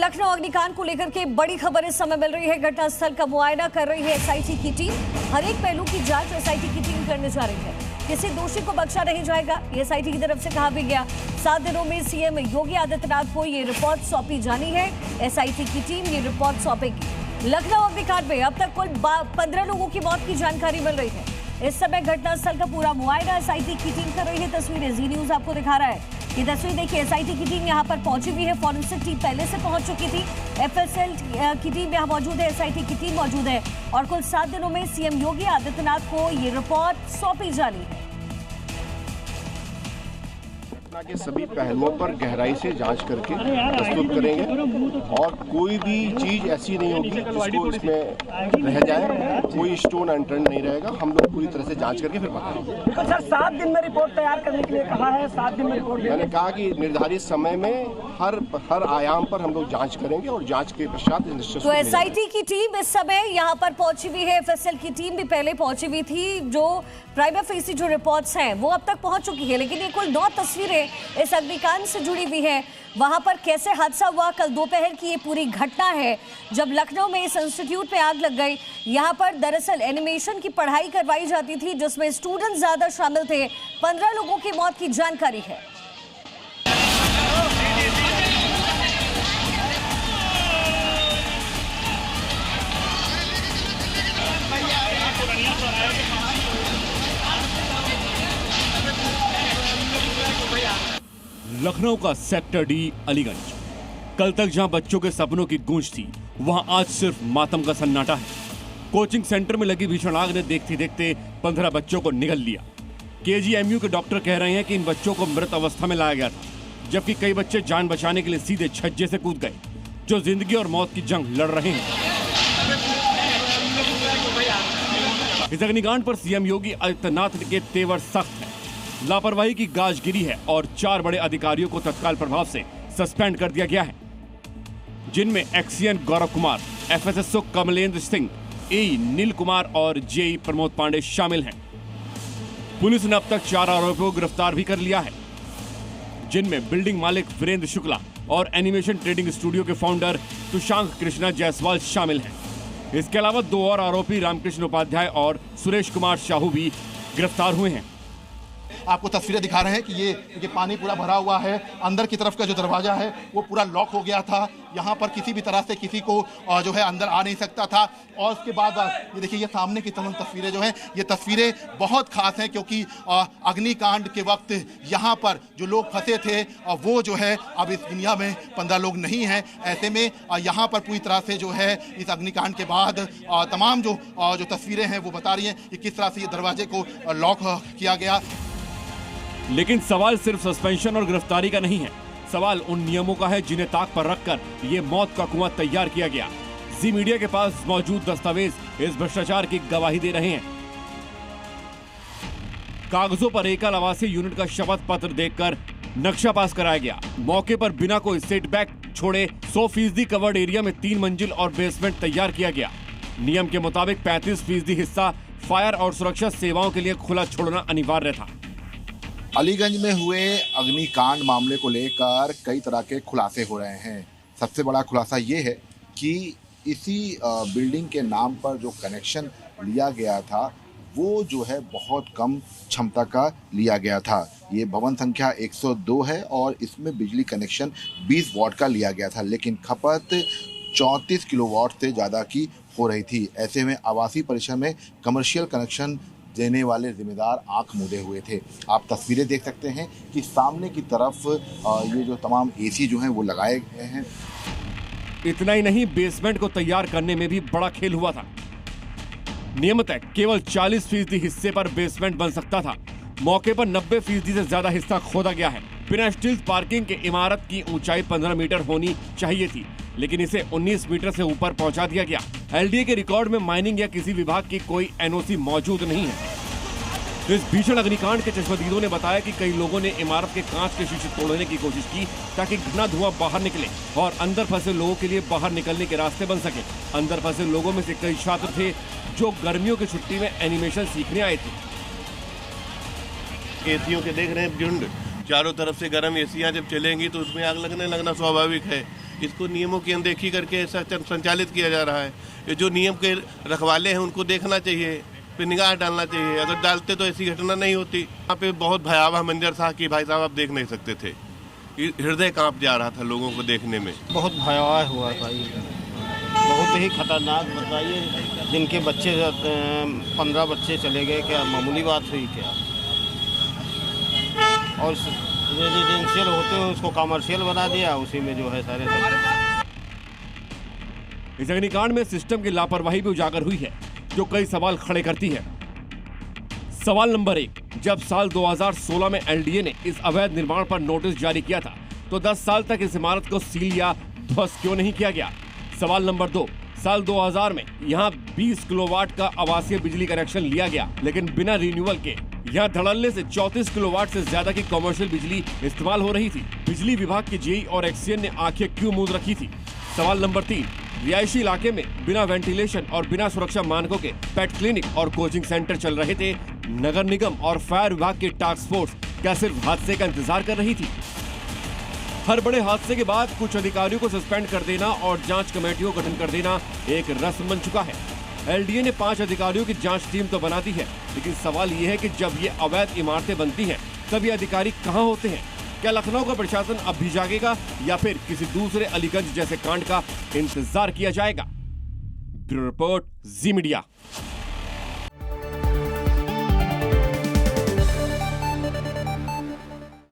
लखनऊ अग्निकांड को लेकर के बड़ी खबर इस समय मिल रही है। घटनास्थल का मुआयना कर रही है एसआईटी की टीम। हर एक पहलू की जांच एसआईटी की टीम करने जा रही है। किसी दोषी को बख्शा नहीं जाएगा, ये एसआईटी की तरफ से कहा भी गया। 7 दिनों में सीएम योगी आदित्यनाथ को ये रिपोर्ट सौंपी जानी है। एसआईटी की टीम ये रिपोर्ट सौंपेगी। लखनऊ अग्निकांड में अब तक कुल 15 लोगों की मौत की जानकारी मिल रही है। इस समय घटनास्थल का पूरा मुआयना एसआईटी की टीम कर रही है। तस्वीरें जी न्यूज आपको दिखा रहा है। ये तस्वीर देखिए, एसआईटी की टीम यहां पर पहुंची हुई है। फॉरेंसिक टीम पहले से पहुंच चुकी थी। एफएसएल की टीम यहां मौजूद है, एसआईटी की टीम मौजूद है और कुल 7 दिनों में सीएम योगी आदित्यनाथ को ये रिपोर्ट सौंपी जानी है। के सभी पहलुओं पर गहराई से जांच करके प्रस्तुत करेंगे और कोई भी चीज ऐसी नहीं होगी जिसको इसमें रह जाए, कोई स्टोन अनटर्न नहीं रहेगा। हम लोग पूरी तरह से जांच करके फिर बताएंगे। तो सर 7 दिन में रिपोर्ट तैयार करने के लिए कहा है। 7 दिन में रिपोर्ट मैंने कहा कि निर्धारित समय में हर आयाम पर हम लोग जांच करेंगे और जांच के पश्चात निश्चित। तो एसआईटी की टीम इस समय यहाँ पर पहुंची हुई है। एफएसएल की टीम भी पहले पहुंची हुई थी। जो प्राइमा फेसी जो रिपोर्ट्स हैं वो अब तक पहुंच चुकी है, लेकिन ये कुल 9 तस्वीरें इस अग्निकांड से जुड़ी हुई है। वहां पर कैसे हादसा हुआ, कल दोपहर की ये पूरी घटना है जब लखनऊ में इस इंस्टीट्यूट पे आग लग गई। यहां पर दरअसल एनिमेशन की पढ़ाई करवाई जाती थी जिसमें स्टूडेंट ज्यादा शामिल थे। 15 लोगों की मौत की जानकारी है। लखनऊ का सेक्टर डी अलीगंज, कल तक जहां बच्चों के सपनों की गूंज थी, वहां आज सिर्फ मातम का सन्नाटा है। कोचिंग सेंटर में लगी भीषण आग ने देखते देखते 15 बच्चों को निगल लिया। केजीएमयू के डॉक्टर कह रहे हैं कि इन बच्चों को मृत अवस्था में लाया गया था, जबकि कई बच्चे जान बचाने के लिए सीधे छज्जे से कूद गए, जो जिंदगी और मौत की जंग लड़ रहे हैं। इस अग्निकांड पर सीएम योगी आदित्यनाथ के तेवर सख्त है। लापरवाही की गाज गिरी है और 4 बड़े अधिकारियों को तत्काल प्रभाव से सस्पेंड कर दिया गया है, जिनमें एक्सीएन गौरव कुमार, एफएसएसओ कमलेंद्र सिंह, एई नील कुमार और जेई प्रमोद पांडे शामिल हैं। पुलिस ने अब तक 4 आरोपियों को गिरफ्तार भी कर लिया है, जिनमें बिल्डिंग मालिक वीरेंद्र शुक्ला और एनिमेशन ट्रेडिंग स्टूडियो के फाउंडर तुषांक कृष्णा जायसवाल शामिल हैं। इसके अलावा 2 और आरोपी रामकृष्ण उपाध्याय और सुरेश कुमार साहू भी गिरफ्तार हुए हैं। आपको तस्वीरें दिखा रहे हैं कि ये पानी पूरा भरा हुआ है। अंदर की तरफ का जो दरवाजा है वो पूरा लॉक हो गया था। यहाँ पर किसी भी तरह से किसी को जो है अंदर आ नहीं सकता था। और उसके बाद ये देखिए, ये सामने की तमाम तस्वीरें जो हैं, ये तस्वीरें बहुत खास हैं क्योंकि अग्निकांड के वक्त यहाँ पर जो लोग फंसे थे वो जो है अब इस दुनिया में 15 लोग नहीं हैं। ऐसे में यहाँ पर पूरी तरह से जो है इस अग्निकांड के बाद तमाम जो तस्वीरें हैं वो बता रही हैं कि किस तरह से ये दरवाजे को लॉक किया गया। लेकिन सवाल सिर्फ सस्पेंशन और गिरफ्तारी का नहीं है। सवाल उन नियमों का है जिन्हें ताक पर रखकर ये मौत का कुआं तैयार किया गया। जी मीडिया के पास मौजूद दस्तावेज इस भ्रष्टाचार की गवाही दे रहे हैं। कागजों पर एकल आवासीय यूनिट का शपथ पत्र देखकर नक्शा पास कराया गया। मौके पर बिना कोई सेटबैक छोड़े 100% कवर्ड एरिया में 3 मंजिल और बेसमेंट तैयार किया गया। नियम के मुताबिक 35% हिस्सा फायर और सुरक्षा सेवाओं के लिए खुला छोड़ना अनिवार्य था। अलीगंज में हुए अग्निकांड मामले को लेकर कई तरह के खुलासे हो रहे हैं। सबसे बड़ा खुलासा ये है कि इसी बिल्डिंग के नाम पर जो कनेक्शन लिया गया था वो जो है बहुत कम क्षमता का लिया गया था। ये भवन संख्या 102 है और इसमें बिजली कनेक्शन 20 वाट का लिया गया था, लेकिन खपत 34 किलोवाट से ज़्यादा की हो रही थी। ऐसे में आवासीय परिसर में कमर्शियल कनेक्शन देने वाले जिम्मेदार आंख मूंदे हुए थे। आप तस्वीरें देख सकते हैं कि सामने की तरफ ये जो तमाम एसी जो हैं वो लगाए गए हैं। इतना ही नहीं, बेसमेंट को तैयार करने में भी बड़ा खेल हुआ था। नियमतः केवल 40% हिस्से पर बेसमेंट बन सकता था। मौके पर 90% से ज्यादा हिस्सा खोदा गया है। बिना स्टील पार्किंग के इमारत की ऊंचाई 15 मीटर होनी चाहिए थी, लेकिन इसे 19 मीटर से ऊपर पहुंचा दिया गया। एलडीए के रिकॉर्ड में माइनिंग या किसी विभाग की कोई एनओसी मौजूद नहीं है। इस भीषण अग्निकांड के चश्मदीदों ने बताया कि कई लोगों ने इमारत के कांच के शीशे तोड़ने की कोशिश की ताकि घना धुआं बाहर निकले और अंदर फंसे लोगों के लिए बाहर निकलने के रास्ते बन सके। अंदर फंसे लोगों में से कई छात्र थे जो गर्मियों की छुट्टी में एनिमेशन सीखने आए थे। एसियों के देख रहे हैं झुंड, चारों तरफ से गर्म एसियां जब चलेंगी तो उसमें आग लगना स्वाभाविक है। इसको नियमों की अनदेखी करके ऐसा संचालित किया जा रहा है। ये जो नियम के रखवाले हैं उनको देखना चाहिए, पे निगाह डालना चाहिए। अगर डालते तो ऐसी घटना नहीं होती। यहाँ पे बहुत भयावह मंजर था कि भाई साहब आप देख नहीं सकते थे, हृदय कांप जा रहा था लोगों को देखने में। बहुत भयावह हुआ था ये, बहुत ही खतरनाक। बताइए, जिनके बच्चे 15 बच्चे चले गए, क्या मामूली बात हुई क्या? और रेजिडेंशियल होते हुए उसको कमर्शियल बना दिया, उसी में जो है सारे इस अग्निकांड में सिस्टम की लापरवाही भी उजागर हुई है, जो कई सवाल खड़े करती है। सवाल नंबर 1, जब साल 2016 में एलडीए ने इस अवैध निर्माण पर नोटिस जारी किया था तो 10 साल तक इस इमारत को सील या ध्वस्त क्यों नहीं किया गया? सवाल नंबर 2, साल 2000 में यहाँ 20 किलोवाट का आवासीय बिजली कनेक्शन लिया गया, लेकिन बिना रिन्यूअल के यहाँ धड़ल्ले से 34 किलोवाट से ज्यादा की कमर्शियल बिजली इस्तेमाल हो रही थी। बिजली विभाग के जेई और एक्सीएन ने आंखें क्यों मूंद रखी थी? सवाल नंबर 3, रिहायशी इलाके में बिना वेंटिलेशन और बिना सुरक्षा मानकों के पेट क्लिनिक और कोचिंग सेंटर चल रहे थे। नगर निगम और फायर विभाग की टास्क फोर्स क्या सिर्फ हादसे का इंतजार कर रही थी? हर बड़े हादसे के बाद कुछ अधिकारियों को सस्पेंड कर देना और जांच कमेटियों का गठन कर देना एक रस्म बन चुका है। एलडीए ने 5 अधिकारियों की जांच टीम तो बना दी है, लेकिन सवाल ये है कि जब ये अवैध इमारतें बनती हैं तब ये अधिकारी कहाँ होते हैं? क्या लखनऊ का प्रशासन अब भी जागेगा या फिर किसी दूसरे अलीगंज जैसे कांड का इंतजार किया जाएगा? ब्यूरो रिपोर्ट, जी मीडिया।